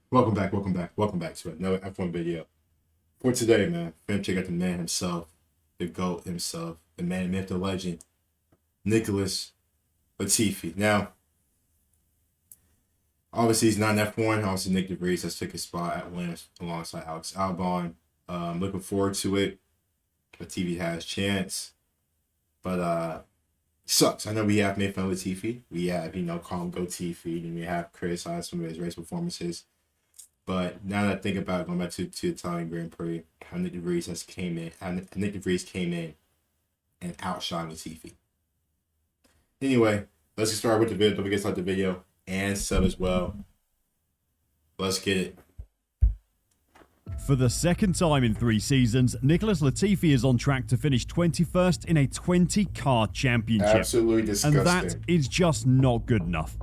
Welcome back to another F1 video. For today, man, we're gonna check out the man himself, the GOAT himself, the man, myth, the legend, Nicholas Latifi. Now, obviously he's not an F1. Obviously Nick DeVries has took his spot at Williams alongside Alex Albon. Looking forward to it. Latifi has chance, but sucks. I know we have made fun of Latifi. We have, call him Go Tifi, and we have criticized some of his race performances. But now that I think about it, going back to the Italian Grand Prix, how Nick DeVries came in and outshined Latifi. Anyway, let's get started with the video. Don't forget to like the video and sub as well. Let's get it. For the second time in 3 seasons, Nicholas Latifi is on track to finish 21st in a 20-car championship. Absolutely disgusting. And that is just not good enough.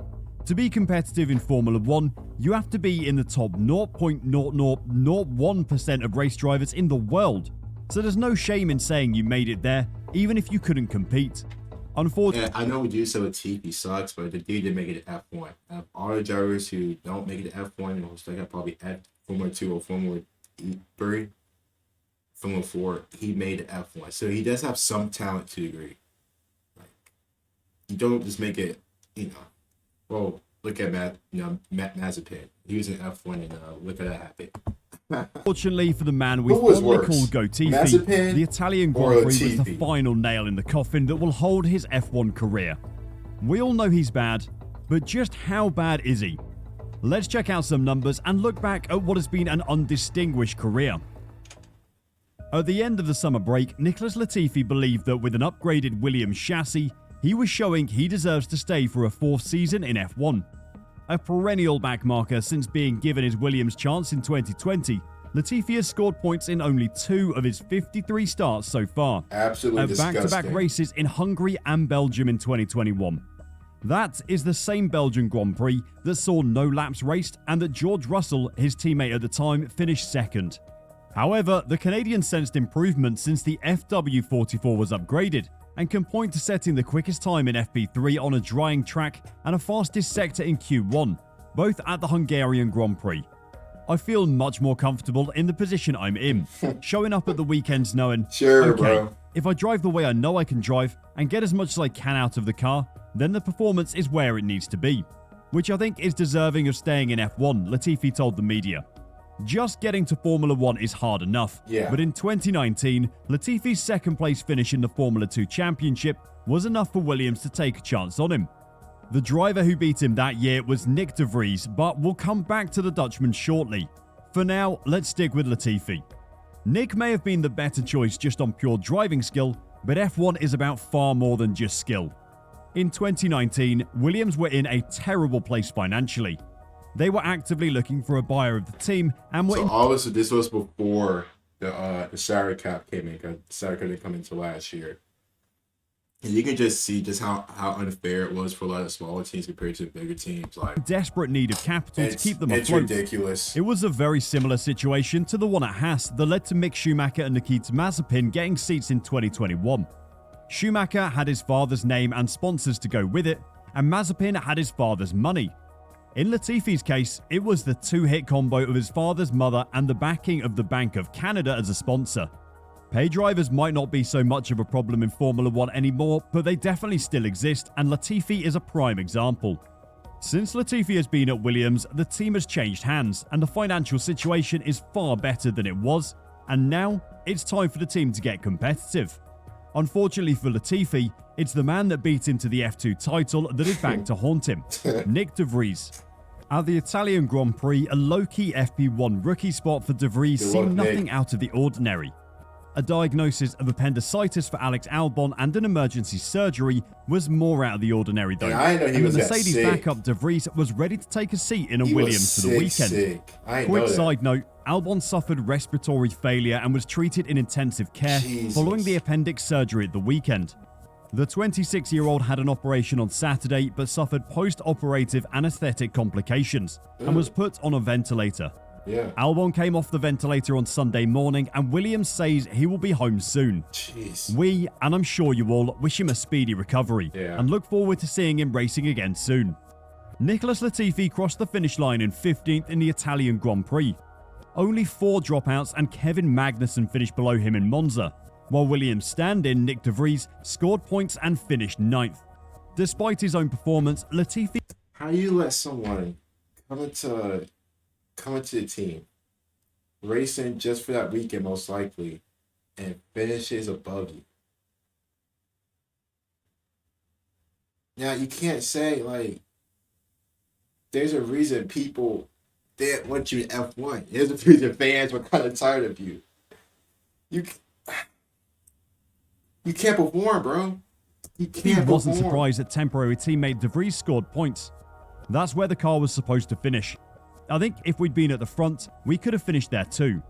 To be competitive in Formula 1, you have to be in the top 0.0001% of race drivers in the world. So there's no shame in saying you made it there, even if you couldn't compete. Unfortunately, I know we do say Latifi sucks, but the dude did make it to F1. Out of all the drivers who don't make it to F1, and most like probably at Formula 2 or Formula 3, Formula 4, he made it F1. So he does have some talent to a degree. Like, you don't just make it, well, look at Matt Mazepin. He was in F1 and look at that happen. Fortunately for the man we was fondly worse, call Go Tifi, Mazepin the Italian or Grand Prix was the Latifi? final nail in the coffin that will hold his F1 career. We all know he's bad, but just how bad is he? Let's check out some numbers and look back at what has been an undistinguished career. At the end of the summer break, Nicholas Latifi believed that with an upgraded Williams chassis, he was showing he deserves to stay for a 4th season in F1. A perennial backmarker since being given his Williams chance in 2020, Latifi has scored points in only 2 of his 53 starts so far. Absolutely disgusting. Back-to-back races in Hungary and Belgium in 2021. That is the same Belgian Grand Prix that saw no laps raced and that George Russell, his teammate at the time, finished 2nd. However, the Canadian sensed improvement since the FW44 was upgraded and can point to setting the quickest time in FP3 on a drying track and a fastest sector in Q1, both at the Hungarian Grand Prix. I feel much more comfortable in the position I'm in, showing up at the weekends knowing, okay, bro. If I drive the way I know I can drive and get as much as I can out of the car, then the performance is where it needs to be, which I think is deserving of staying in F1, Latifi told the media. Just getting to Formula 1 is hard enough, but in 2019, Latifi's 2nd place finish in the Formula 2 Championship was enough for Williams to take a chance on him. The driver who beat him that year was Nick DeVries, but we'll come back to the Dutchman shortly. For now, let's stick with Latifi. Nick may have been the better choice just on pure driving skill, but F1 is about far more than just skill. In 2019, Williams were in a terrible place financially. They were actively looking for a buyer of the team and were... So obviously this was before the salary cap came in, because the salary cap didn't come into last year. And you can just see just how unfair it was for a lot of smaller teams compared to bigger teams. Like, desperate need of capital to keep them it's afloat. ridiculous. It was a very similar situation to the one at Haas that led to Mick Schumacher and Nikita Mazepin getting seats in 2021. Schumacher had his father's name and sponsors to go with it, and Mazepin had his father's money. In Latifi's case, it was the 2-hit combo of his father's mother and the backing of the Bank of Canada as a sponsor. Pay drivers might not be so much of a problem in Formula 1 anymore, but they definitely still exist, and Latifi is a prime example. Since Latifi has been at Williams, the team has changed hands, and the financial situation is far better than it was, and now it's time for the team to get competitive. Unfortunately for Latifi, it's the man that beat him to the F2 title that is back to haunt him, Nick DeVries. At the Italian Grand Prix, a low-key FP1 rookie spot for DeVries seemed nothing out of the ordinary. A diagnosis of appendicitis for Alex Albon and an emergency surgery was more out of the ordinary though. Yeah, I know he and was the that Mercedes sick. backup DeVries was ready to take a seat in a He Williams was for the weekend. sick. I didn't Quick know that. side note, Albon suffered respiratory failure and was treated in intensive care following the appendix surgery at the weekend. The 26-year-old had an operation on Saturday but suffered post-operative anesthetic complications and was put on a ventilator. Yeah. Albon came off the ventilator on Sunday morning and Williams says he will be home soon. Jeez. We, and I'm sure you all, wish him a speedy recovery Yeah. and look forward to seeing him racing again soon. Nicholas Latifi crossed the finish line in 15th in the Italian Grand Prix. Only 4 dropouts and Kevin Magnussen finished below him in Monza, while Williams stand-in Nick De Vries scored points and finished 9th. Despite his own performance, Latifi... How do you let someone come into the team, racing just for that weekend most likely, and finishes above you? Now, you can't say, like, there's a reason people didn't want you in F1. There's a reason fans were kind of tired of you. You can't perform, bro. You can't perform. Wasn't surprised that temporary teammate De Vries scored points. That's where the car was supposed to finish. I think if we'd been at the front, we could have finished there too.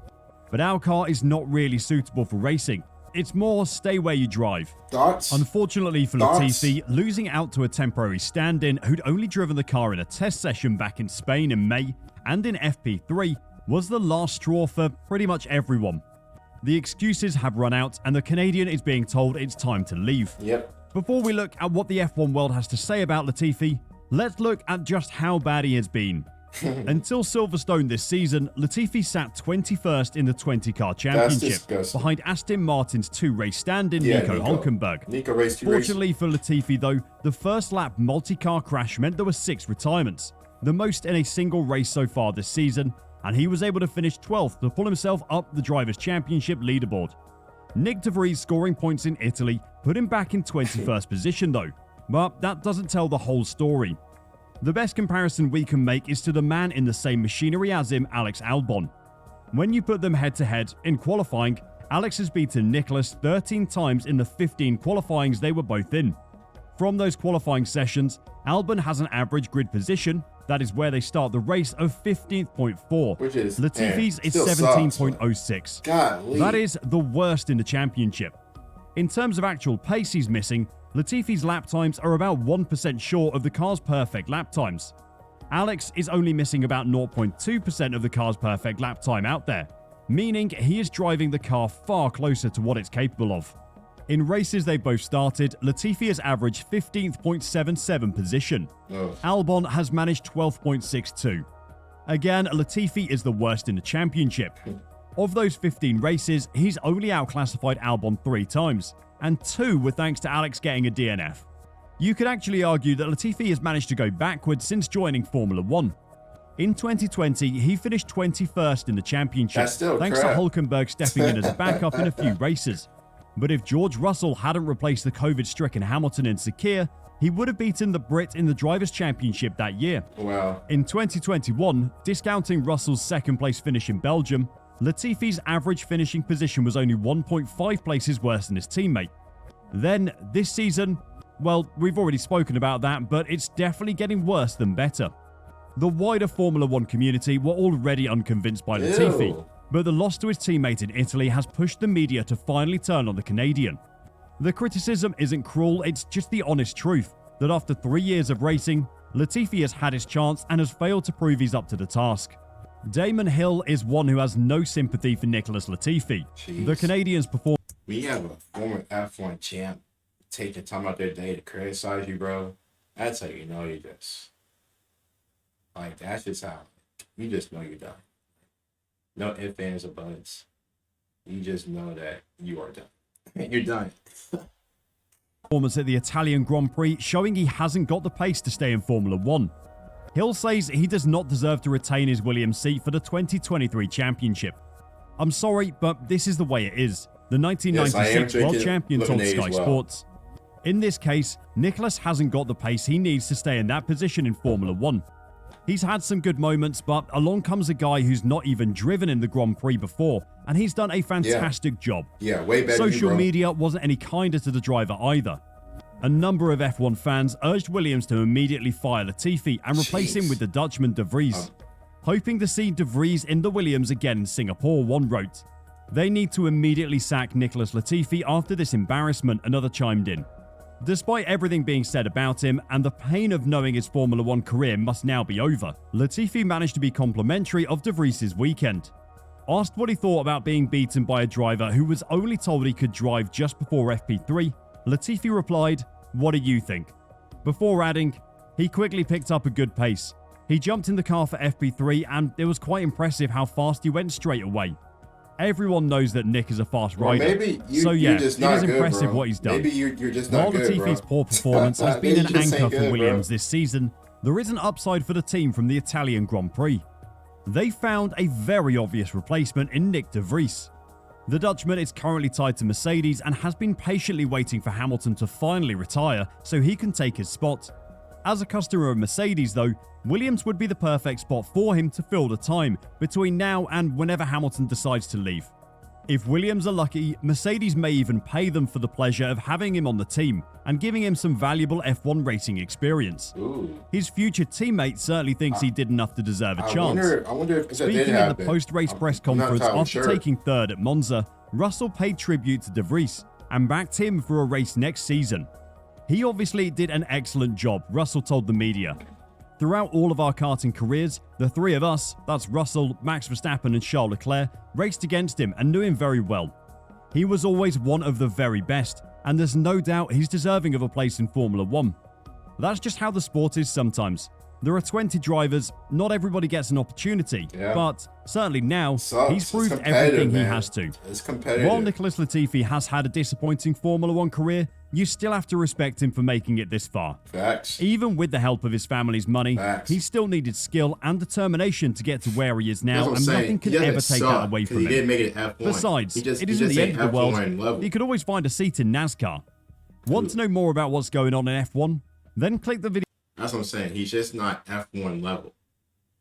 But our car is not really suitable for racing. It's more stay where you drive. Thoughts? Unfortunately for Latifi, losing out to a temporary stand-in who'd only driven the car in a test session back in Spain in May and in FP3 was the last straw for pretty much everyone. The excuses have run out and the Canadian is being told it's time to leave. Yep. Before we look at what the F1 world has to say about Latifi, let's look at just how bad he has been. Until Silverstone this season, Latifi sat 21st in the 20-car championship, behind Aston Martin's 2-race stand-in Nico Hülkenberg. Nico raced 2 Fortunately for Latifi though, the first lap multi-car crash meant there were 6 retirements, the most in a single race so far this season, and he was able to finish 12th to pull himself up the Drivers' Championship leaderboard. Nick De Vries scoring points in Italy put him back in 21st position though, but that doesn't tell the whole story. The best comparison we can make is to the man in the same machinery as him, Alex Albon. When you put them head to head in qualifying, Alex has beaten Nicholas 13 times in the 15 qualifyings they were both in. From those qualifying sessions, Albon has an average grid position, that is where they start the race, of 15th.4. Which is Latifi's is 17.06. Golly. That is the worst in the championship. In terms of actual pace he's missing, Latifi's lap times are about 1% short of the car's perfect lap times. Alex is only missing about 0.2% of the car's perfect lap time out there, meaning he is driving the car far closer to what it's capable of. In races they both started, Latifi has averaged 15th.77 position. Albon has managed 12.62. Again, Latifi is the worst in the championship. Of those 15 races, he's only outclassified Albon 3 times, and 2 were thanks to Alex getting a DNF. You could actually argue that Latifi has managed to go backwards since joining Formula 1. In 2020, he finished 21st in the championship, thanks to Hülkenberg stepping in as a backup in a few races. But if George Russell hadn't replaced the COVID-stricken Hamilton and Sakir, he would have beaten the Brit in the Drivers' Championship that year. Wow. In 2021, discounting Russell's second-place finish in Belgium, Latifi's average finishing position was only 1.5 places worse than his teammate. Then, this season, well, we've already spoken about that, but it's definitely getting worse than better. The wider Formula 1 community were already unconvinced by Latifi, but the loss to his teammate in Italy has pushed the media to finally turn on the Canadian. The criticism isn't cruel, it's just the honest truth, that after 3 years of racing, Latifi has had his chance and has failed to prove he's up to the task. Damon Hill is one who has no sympathy for Nicholas Latifi. Jeez. The Canadians perform. We have a former F1 champ taking time out their day to criticize you, bro. That's how you know you just... Like, that's just how... You just know you're done. No ifs, ands, or buts. You just know that you are done. You're done. Performance at the Italian Grand Prix showing he hasn't got the pace to stay in Formula 1. Hill says he does not deserve to retain his Williams seat for the 2023 championship. I'm sorry, but this is the way it is. The 1996 world champion told Sky Sports. In this case, Nicholas hasn't got the pace he needs to stay in that position in Formula 1. He's had some good moments, but along comes a guy who's not even driven in the Grand Prix before, and he's done a fantastic job. Yeah, way better. Social media wasn't any kinder to the driver either. A number of F1 fans urged Williams to immediately fire Latifi and replace him with the Dutchman De Vries. Hoping to see De Vries in the Williams again in Singapore, one wrote. They need to immediately sack Nicholas Latifi after this embarrassment, another chimed in. Despite everything being said about him and the pain of knowing his Formula 1 career must now be over, Latifi managed to be complimentary of De Vries' weekend. Asked what he thought about being beaten by a driver who was only told he could drive just before FP3, Latifi replied, "What do you think?" Before adding, He quickly picked up a good pace. He jumped in the car for FP3 and it was quite impressive how fast he went straight away. Everyone knows that Nick is a fast rider. Maybe you're just it not is good, impressive bro. what he's done. Maybe you're just not good, Latifi's bro. poor performance has been Maybe an you just anchor ain't for good, Williams bro. this season. There is an upside for the team from the Italian Grand Prix. They found a very obvious replacement in Nick de Vries. The Dutchman is currently tied to Mercedes and has been patiently waiting for Hamilton to finally retire so he can take his spot. As a customer of Mercedes though, Williams would be the perfect spot for him to fill the time between now and whenever Hamilton decides to leave. If Williams are lucky, Mercedes may even pay them for the pleasure of having him on the team and giving him some valuable F1 racing experience. Ooh. His future teammate certainly thinks he did enough to deserve a chance. I wonder if that did Speaking in the happen. post-race press I'm not conference entirely after sure. taking third at Monza, Russell paid tribute to De Vries and backed him for a race next season. He obviously did an excellent job, Russell told the media. Throughout all of our karting careers, the three of us, that's Russell, Max Verstappen and Charles Leclerc, raced against him and knew him very well. He was always one of the very best, and there's no doubt he's deserving of a place in Formula 1. That's just how the sport is sometimes. There are 20 drivers, not everybody gets an opportunity, but certainly now, he's proved everything he has to. It's competitive. While Nicholas Latifi has had a disappointing Formula 1 career, you still have to respect him for making it this far. Facts. Even with the help of his family's money, he still needed skill and determination to get to where he is now, and nothing can ever take that away from He him. didn't make it F1. Besides, it he isn't just the end ain't of the world. F1 level. He could always find a seat in NASCAR. Want to know more about what's going on in F1? Then click the video. That's what I'm saying. He's just not F1 level.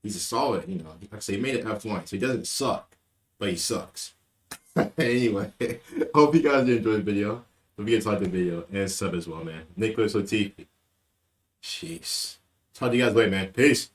He's a solid, like I say, he made it F1, so he doesn't suck, but he sucks. Anyway, hope you guys enjoyed the video. Don't forget to like the video and sub as well, man. Nicholas Latifi. Jeez. Talk to you guys later, man. Peace.